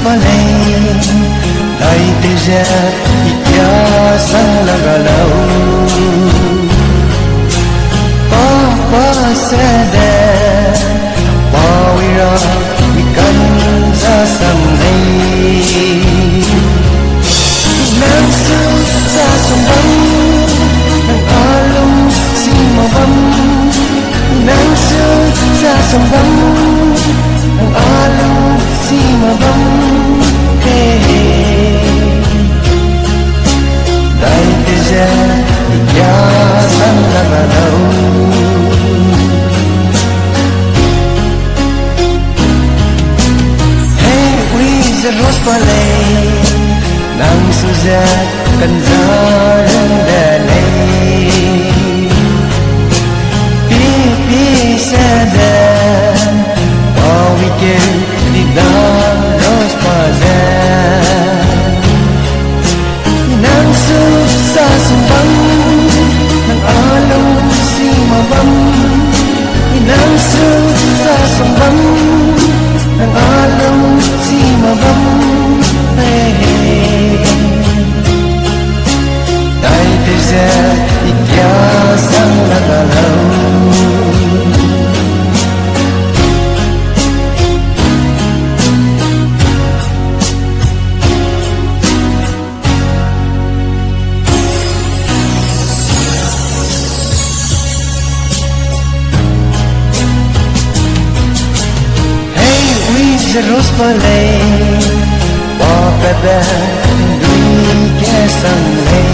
Palei Thầy tê ra thì kia sang là gà lâu Papa sẽ đẹp Bao ý ra vì cần ra sang đây Nắng sương ra sông băng Nắng á lung xin màu băng Nắng sương ra sông băng Nắng á lung xin màu băng Đại thế gian thì kia sang là gà lâu Hey, we the rose palei Nang suzat kan zaran dalay Pipi sadan Pawikin di dalam rose palei Nang sa sumbang Nang alaw si mabam Nang sa sumbang Nang alaw si mabam Dahil teza ikyasang nagalaw Terus Palei Wapada Dui Kesang Lei